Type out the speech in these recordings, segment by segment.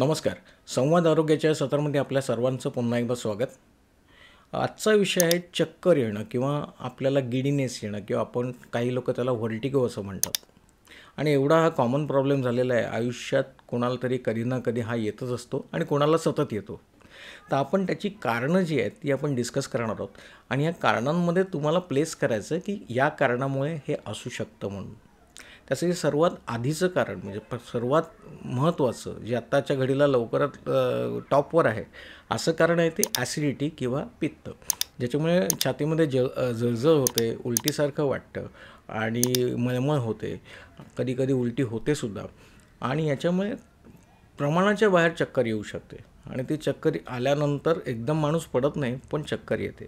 नमस्कार. संवाद आरोग्याच्या सत्रामध्ये आपल्या सर्वांचं पुन्हा एकदा स्वागत. आजचा विषय आहे चक्कर येणं किंवा आपल्याला गिडीनेस येणं किंवा आपण काही लोक त्याला व्हर्टिगो असं म्हणतात. आणि एवढा हा कॉमन प्रॉब्लेम झालेला आहे आयुष्यात. कोणाला तरी कधी ना कधी हा येतच असतो आणि कोणाला सतत येतो. तर आपण त्याची कारणं जी आहेत ती आपण डिस्कस करणार आहोत आणि या कारणांमध्ये तुम्हाला प्लेस करायचं की या कारणामुळे हे असू शकतं म्हणून. त्याचं सर्वात आधीचं कारण म्हणजे सर्वात महत्त्वाचं जे आत्ताच्या घडीला लवकरात टॉपवर आहे असं कारण आहे ते ॲसिडिटी किंवा पित्त, ज्याच्यामुळे छातीमध्ये जळजळ होते, उलटीसारखं वाटतं आणि मळमळ होते, कधीकधी उलटी होते सुद्धा. आणि याच्यामुळे प्रमाणाच्या बाहेर चक्कर येऊ शकते आणि ती चक्कर आल्यानंतर एकदम माणूस पडत नाही पण चक्कर येते.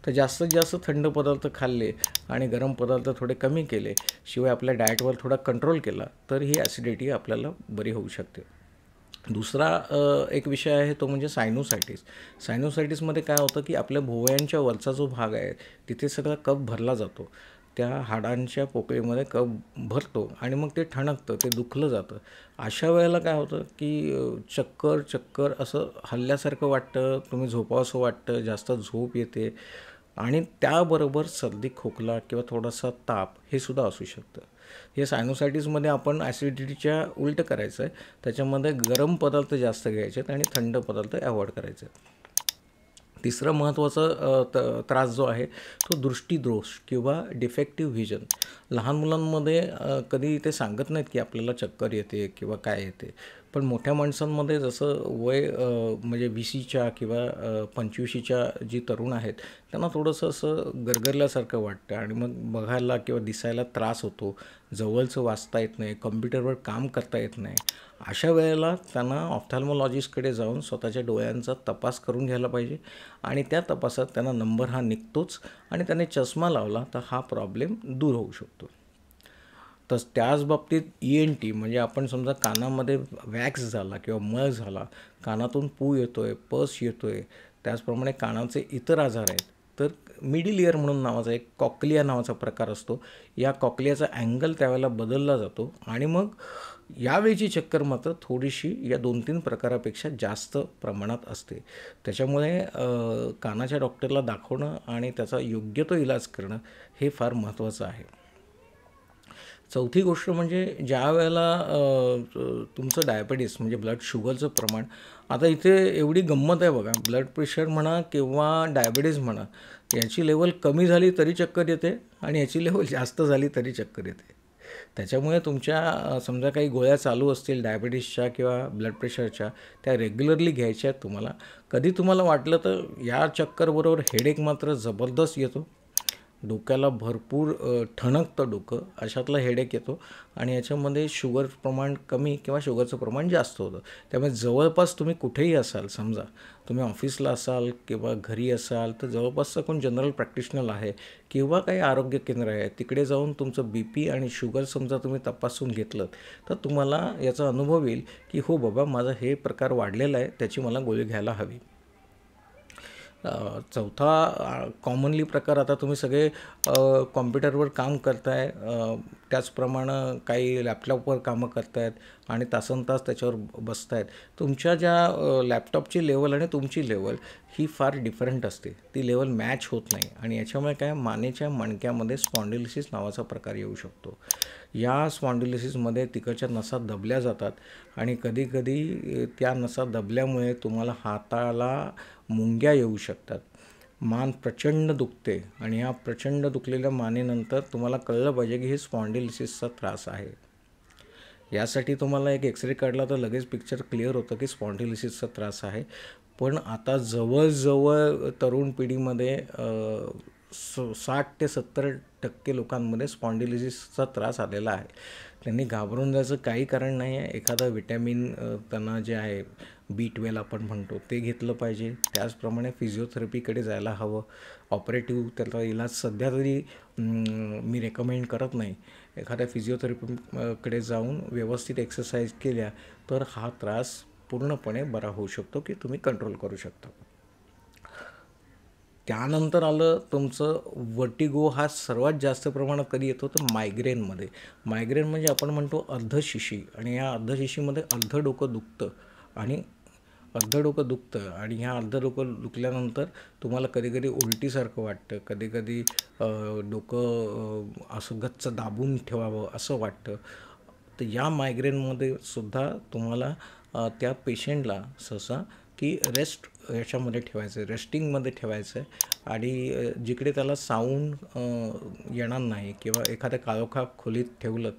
तर जास्तीत जास्त थंड पदार्थ खाल्ले आणि गरम पदार्थ थोडे कमी केले, शिवाय आपल्या डाएटवर थोडा कंट्रोल केला तर ही ॲसिडिटी आपल्याला बरी होऊ शकते. दुसरा एक विषय आहे तो म्हणजे सायनोसायटिस. सायनोसायटिसमध्ये काय होतं की आपल्या भोवयांच्या वरचा जो भाग आहे तिथे सगळा कफ भरला जातो. त्या हाडांच्या पोकळीमध्ये कफ भरतो आणि मग ते ठणकतं, ते दुखलं जातं. अशा वेळेला काय होतं की चक्कर चक्कर असं हल्ल्यासारखं वाटतं, तुम्ही झोपावंसं वाटतं, जास्त झोप येते आणि त्याबरोबर सर्दी खोकला किंवा थोडासा ताप हे सुद्धा असू शकतं. हे सायनोसायटिसमध्ये आपण ॲसिडिटीच्या उलटं करायचं आहे. त्याच्यामध्ये गरम पदार्थ जास्त घ्यायचे आहेत आणि थंड पदार्थ अवॉइड करायचे आहेत. तिसरं महत्त्वाचा त्रास जो आहे तो दृष्टीदोष किंवा डिफेक्टिव्ह व्हिजन. लहान मुलांमध्ये कधी ते सांगत नाहीत की आपल्याला चक्कर येते किंवा काय येते, पण मोठ्या माणसांमध्ये जसं वय म्हणजे 20च्या किंवा 25च्या जी तरुण आहेत त्यांना थोडंसं असं गरगरल्यासारखं वाटतं आणि मग बघायला किंवा दिसायला त्रास होतो, जवळचं वाचता येत नाही, कम्प्युटरवर काम करता येत नाही. अशा वेळेला त्यांना ऑफ्थॅल्मॉलॉजिस्टकडे जाऊन स्वतःच्या डोळ्यांचा तपास करून घ्यायला पाहिजे आणि त्या तपासात त्यांना नंबर हा निघतोच आणि त्याने चष्मा लावला तर हा प्रॉब्लेम दूर होऊ शकतो. तर त्याच बाबतीत ENT म्हणजे आपण समजा कानामध्ये वॅक्स झाला किंवा मळ झाला, कानातून पू येतो आहे, पस येतो आहे, त्याचप्रमाणे कानाचे इतर आजार आहेत, तर मिडल इयर म्हणून नावाचा एक कॉक्लिया नावाचा प्रकार असतो. या कॉक्लियाचा अँगल त्यावेळेला बदलला जातो आणि मग यावेळीची चक्कर मात्र थोडीशी या 2-3 प्रकारापेक्षा जास्त प्रमाणात असते. त्याच्यामुळे कानाच्या डॉक्टरला दाखवणं आणि त्याचा योग्य तो इलाज करणं हे फार महत्त्वाचं आहे. चौथी गोष्ट म्हणजे ज्या वेळेला तुमचं डायबिटीस म्हणजे ब्लड शुगरचं प्रमाण, आता इथे एवढी गंमत आहे बघा, ब्लड प्रेशर म्हणा किंवा डायबिटीस म्हणा, याची लेवल कमी झाली तरी चक्कर येते आणि याची लेवल जास्त झाली तरी चक्कर येते. त्याच्यामुळे तुमच्या समजा काही गोळ्या चालू असतील डायबिटीसच्या किंवा ब्लड प्रेशरच्या, त्या रेग्युलरली घ्यायच्या आहेत तुम्हाला. कधी तुम्हाला वाटलं तर या चक्करबरोबर हेडेक मात्र जबरदस्त येतो, डोक्याला भरपूर ठणकतं डोकं, अशातला हेडेक येतो आणि याच्यामध्ये शुगर प्रमाण कमी किंवा शुगरचं प्रमाण जास्त होतं. त्यामुळे जवळपास तुम्ही कुठेही असाल, समजा तुम्ही ऑफिसला असाल किंवा घरी असाल, तर जवळपासचं कोण जनरल प्रॅक्टिशनर आहे किंवा काही आरोग्य केंद्र आहे तिकडे जाऊन तुमचं BP आणि शुगर समजा तुम्ही तपासून घेतलं तर तुम्हाला याचा अनुभव येईल की हो बाबा, माझा हे प्रकार वाढलेला आहे, त्याची मला गोळी घ्यायला हवी. चौथा कॉमनली प्रकार, आता तुम्ही सगळे कॉम्प्युटरवर काम करताय, त्याचप्रमाणे काही लॅपटॉपवर कामं करतायत आणि तासनतास त्याच्यावर बसतायत. तुमच्या ज्या लॅपटॉपची लेवल आणि तुमची लेवल ही फार डिफरंट असते, ती लेवल मॅच होत नाही आणि याच्यामुळे काय मानेच्या मणक्यामध्ये स्पॉन्डिलोसिस नावाचा प्रकार येऊ शकतो. या स्पॉन्डिलोसिसमध्ये तिकडच्या नसा दबल्या जातात आणि कधीकधी त्या नसा दबल्यामुळे तुम्हाला हाताला मुंग्या येऊ शकतात, मान प्रचंड दुखते आणि या प्रचंड दुखलेल्या मानेनंतर तुम्हाला कळलं पाहिजे की हे स्पॉन्डिलोसिसचा त्रास आहे. यासाठी तुम्हाला एक एक्सरे काढला तर लगेच पिक्चर क्लिअर होतं की स्पॉन्डिलोसिसचा त्रास आहे. पण आता जवळजवळ तरुण पिढीमध्ये 60 ते 70% लोकांमध्ये स्पॉन्डिलोसिसचा त्रास आलेला आहे. त्यांनी घाबरून जायचं काही कारण नाही आहे. एखादा विटॅमिन त्यांना जे आहे B12 आपण म्हणतो ते घेतलं पाहिजे. त्याचप्रमाणे फिजिओथेरपीकडे जायला हवं. ऑपरेटिव्ह त्याचा इलाज सध्या तरी मी रेकमेंड करत नाही. एखाद्या फिजिओथेरपीकडे जाऊन व्यवस्थित एक्सरसाइज केल्या तर हा त्रास पूर्णपणे बरा होऊ शकतो की तुम्ही कंट्रोल करू शकता. त्यानंतर आलं तुमचं वर्टिगो. हा सर्वात जास्त प्रमाणात कधी येतो तर मायग्रेनमध्ये. मायग्रेन म्हणजे आपण म्हणतो अर्धशिशी आणि या अर्धशिशीमध्ये अर्धं डोकं दुखतं आणि अर्धं डोकं दुखतं आणि ह्या अर्धं डोकं दुखल्यानंतर तुम्हाला कधीकधी उलटीसारखं वाटतं, कधीकधी डोकं असं गच्च दाबून ठेवावं असं वाटतं. तर या मायग्रेनमध्ये सुद्धा तुम्हाला त्या पेशंटला सहसा की रेस्ट याच्यामध्ये ठेवायचं आहे, रेस्टिंगमध्ये ठेवायचं आहे आणि जिकडे त्याला साऊंड येणार नाही किंवा एखाद्या काळोखात खोलीत ठेवलं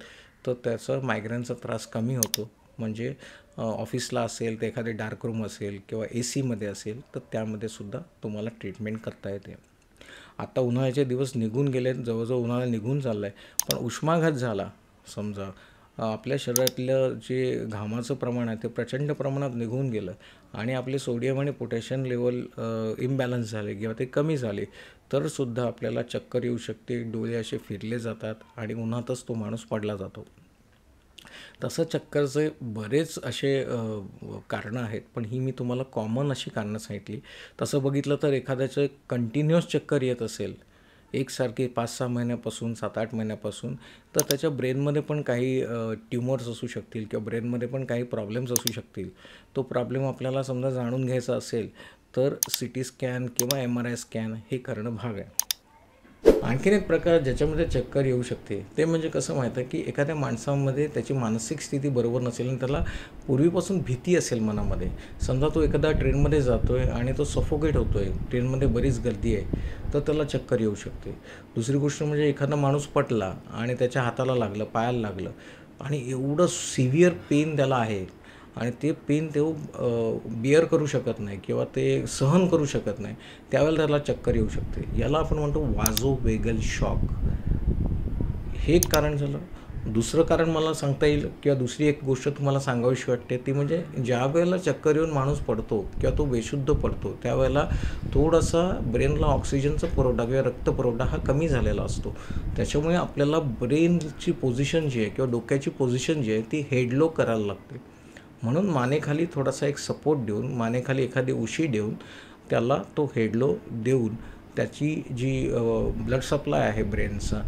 तर त्याचा मायग्रेनचा त्रास कमी होतो. म्हणजे ऑफिसला असेल तर एखादे डार्क रूम असेल किंवा एसीमध्ये असेल तर त्यामध्ये सुद्धा तुम्हाला ट्रीटमेंट करता येते. आता उन्हाळ्याचे दिवस निघून गेले, जवळजवळ उन्हाळा निघून चालला आहे, पण उष्माघात झाला समजा, आपल्या शरीरातलं जे घामाचं प्रमाण आहे ते प्रचंड प्रमाणात निघून गेलं आणि आपले सोडियम आणि पोटॅशियम लेवल इम्बॅलन्स झाले किंवा ते कमी झाले तर सुद्धा आपल्याला चक्कर येऊ शकते, डोळे असे फिरले जातात आणि उन्हातच तो माणूस पडला जातो. तसं चक्करचे बरेच असे कारणं आहेत, पण ही मी तुम्हाला कॉमन अशी कारणं सांगितली. तसं बघितलं तर एखाद्याचं कंटिन्युअस चक्कर येत असेल एकसारखी 5-6 महिन्यापासून 7-8 महिन्यापासून, तर त्याच्या ब्रेनमध्ये पण काही ट्युमर्स असू शकतील किंवा ब्रेनमध्ये पण काही प्रॉब्लेम्स असू शकतील. तो प्रॉब्लेम आपल्याला समजा जाणून घ्यायचा असेल तर CT स्कॅन किंवा MRI स्कॅन हे करणं भाग आहे. आणखीन एक प्रकार ज्याच्यामध्ये चक्कर येऊ शकते ते म्हणजे कसं माहीत आहे की एखाद्या माणसामध्ये त्याची मानसिक स्थिती बरोबर नसेल आणि त्याला पूर्वीपासून भीती असेल मनामध्ये. समजा तो एखादा ट्रेनमध्ये जातो आहे आणि तो सफोकेट होतो आहे, ट्रेनमध्ये बरीच गर्दी आहे, तर त्याला चक्कर येऊ शकते. दुसरी गोष्ट म्हणजे एखादा माणूस पटला आणि त्याच्या हाताला लागलं, पायाला लागलं आणि एवढं सिव्हिअर पेन त्याला आहे आणि ते पेन तो बिअर करू शकत नाही किंवा ते सहन करू शकत नाही, त्यावेळेला त्याला चक्कर येऊ शकते. याला आपण म्हणतो वाझोवेगल शॉक. हे एक कारण झालं. दुसरं कारण मला सांगता येईल किंवा दुसरी एक गोष्ट तुम्हाला सांगावीशी वाटते ती म्हणजे ज्या वेळेला चक्कर येऊन माणूस पडतो किंवा तो बेशुद्ध पडतो त्यावेळेला थोडासा ब्रेनला ऑक्सिजनचा पुरवठा किंवा रक्तपुरवठा हा कमी झालेला असतो. त्याच्यामुळे आपल्याला ब्रेनची पोझिशन जी आहे किंवा डोक्याची पोझिशन जी आहे ती हेडलो करायला लागते. म्हणून मानेखाली थोडासा एक सपोर्ट देऊन, मानेखाली एखादी उशी देऊन त्याला तो हेडलो देऊन त्याची जी ब्लड सप्लाय आहे ब्रेनचा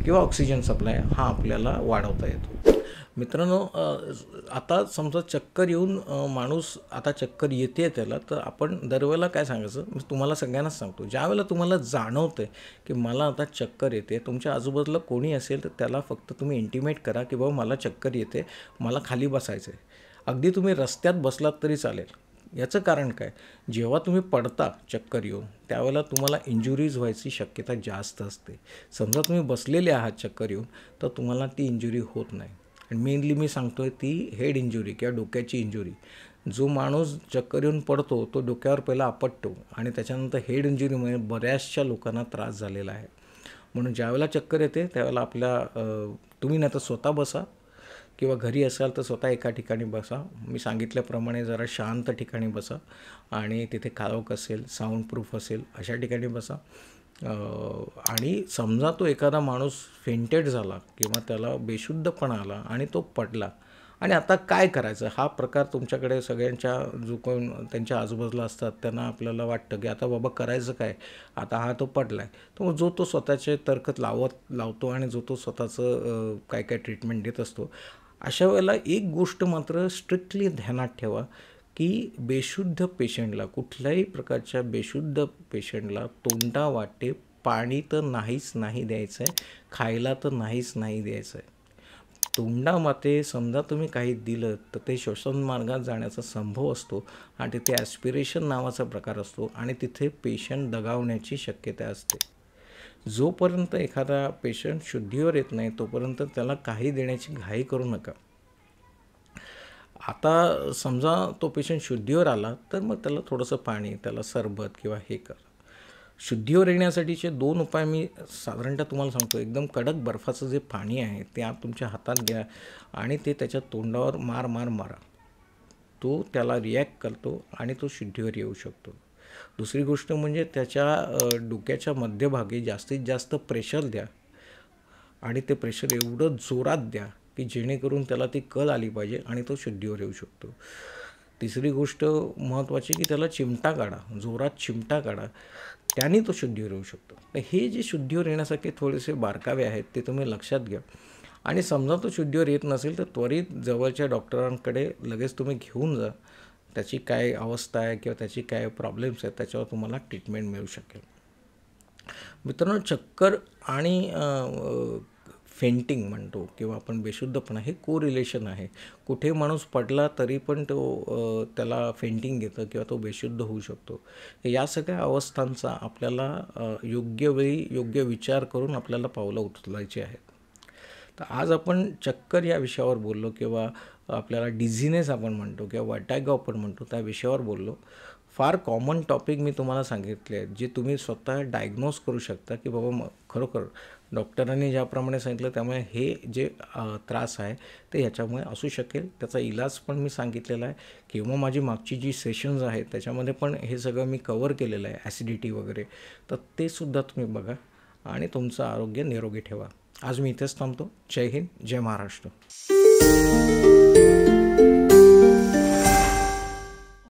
किंवा ऑक्सिजन सप्लाय हा आपल्याला वाढवता येतो. मित्रांनो, आता समजा चक्कर येऊन माणूस आता चक्कर येते त्याला, तर आपण दरवेळेला काय सांगायचं, मी तुम्हाला सगळ्यांनाच सांगतो, ज्यावेळेला तुम्हाला जाणवतं आहे की मला आता चक्कर येते, तुमच्या आजूबाजूला कोणी असेल तर त्याला फक्त तुम्ही इंटिमेट करा की बाबा मला चक्कर येते, मला खाली बसायचं आहे. अगदी तुम्ही रस्त्यात बसलात तरी चालेल. याचं कारण काय, जेव्हा तुम्ही पडता चक्कर येऊन त्यावेळेला तुम्हाला इंजुरीज व्हायची शक्यता जास्त असते. समजा तुम्ही बसलेले आहात चक्कर येऊन तर तुम्हाला ती इंजुरी होत नाही. आणि मेनली मी सांगतो आहे ती हेड इंजुरी किंवा डोक्याची इंजुरी. जो माणूस चक्कर येऊन पडतो तो डोक्यावर पहिला आपटतो आणि त्याच्यानंतर हेड इंजुरीमुळे बऱ्याचशा लोकांना त्रास झालेला आहे. म्हणून ज्यावेळेला चक्कर येते त्यावेळेला तुम्ही नाही तर स्वतः बसा किंवा घरी असाल तर स्वतः एका ठिकाणी बसा. मी सांगितल्याप्रमाणे जरा शांत ठिकाणी बसा आणि तिथे काळोख असेल, साऊंड प्रूफ असेल अशा ठिकाणी बसा. आणि समजा तो एखादा माणूस फेंटेड झाला किंवा त्याला बेशुद्धपणा आला आणि तो पडला आणि आता काय करायचं, हा प्रकार तुमच्याकडे सगळ्यांच्या जो कोण त्यांच्या आजूबाजूला असतात त्यांना आपल्याला वाटतं की आता बाबा करायचं काय, आता हा तो पडला आहे. तर मग जो तो स्वतःचे तर्क लावतो आणि जो तो स्वतःचं काय काय ट्रीटमेंट देत असतो. अशा वेळेला एक गोष्ट मात्र स्ट्रिक्टली ध्यानात ठेवा की बेशुद्ध पेशंटला, कुठल्याही प्रकारच्या बेशुद्ध पेशंटला तोंडावाटे पाणी तर नाहीच नाही द्यायचं आहे, खायला तर नाहीच नाही द्यायचं आहे. तोंडावाटे समजा तुम्ही काही दिलं तर ते श्वसन मार्गात जाण्याचा संभव असतो आणि तिथे ॲस्पिरेशन नावाचा प्रकार असतो आणि तिथे पेशंट दगावण्याची शक्यता असते. जोपर्यंत एखादा पेशंट शुद्धीवर येत नाही तोपर्यंत त्याला काही देण्याची घाई करू नका. आता समजा तो पेशंट शुद्धीवर आला तर मग त्याला थोडंसं पाणी, त्याला सरबत किंवा हे कर. शुद्धीवर येण्यासाठीचे 2 उपाय मी साधारणतः तुम्हाला सांगतो. एकदम कडक बर्फाचं जे पाणी आहे ते आप तुमच्या हातात घ्या आणि ते त्याच्या तोंडावर मारा. तो त्याला रिॲक्ट करतो आणि तो शुद्धीवर येऊ शकतो. दुसरी गोष्ट म्हणजे त्याच्या डोक्याच्या मध्यभागी जास्तीत जास्त प्रेशर द्या आणि ते प्रेशर एवढं जोरात द्या की जेणेकरून त्याला ती कळ आली पाहिजे आणि तो शुद्धीवर येऊ शकतो. तिसरी गोष्ट महत्त्वाची की त्याला चिमटा काढा, जोरात चिमटा काढा, त्याने तो शुद्धीवर येऊ शकतो. तर हे जे शुद्धीवर येण्यासाठी थोडेसे बारकावे आहेत ते तुम्ही लक्षात घ्या. आणि समजा तो शुद्धीवर येत नसेल तर त्वरित जवळच्या डॉक्टरांकडे लगेच तुम्ही घेऊन जा. त्याची काय अवस्था आहे किंवा त्याची काय प्रॉब्लेम्स आहेत त्याच्यावर तुम्हाला ट्रीटमेंट मिळू शकेल. मित्रांनो, चक्कर आणि फेंटिंग म्हणतो किंवा आपण बेशुद्धपणा हे को रिलेशन आहे. कुठे माणूस पडला तरी पण तो त्याला फेंटिंग येतं किंवा तो बेशुद्ध होऊ शकतो. या सगळ्या अवस्थांचा आपल्याला योग्य वेळी योग्य विचार करून आपल्याला पावलं उचलायची आहेत. तर आज आपण चक्कर या विषयावर बोललो किंवा आपल्याला डिझिनेस आपण म्हणतो किंवा वर्टागो आपण म्हणतो त्या विषयावर बोललो. फार कॉमन टॉपिक मी तुम्हाला सांगितले आहेत जे तुम्ही स्वतः डायग्नोज करू शकता की बाबा खरोखर डॉक्टरांनी ज्याप्रमाणे सांगितलं त्यामुळे हे जे त्रास आहे ते ह्याच्यामुळे असू शकेल. त्याचा इलाज पण मी सांगितलेला आहे किंवा माझी मागची जी सेशन्स आहेत त्याच्यामध्ये पण हे सगळं मी कवर केलेलं आहे, ॲसिडिटी वगैरे. तर ते सुद्धा तुम्ही बघा आणि तुमचं आरोग्य निरोगी ठेवा. आज मी इथेच थांबतो. जय हिंद, जय महाराष्ट्र.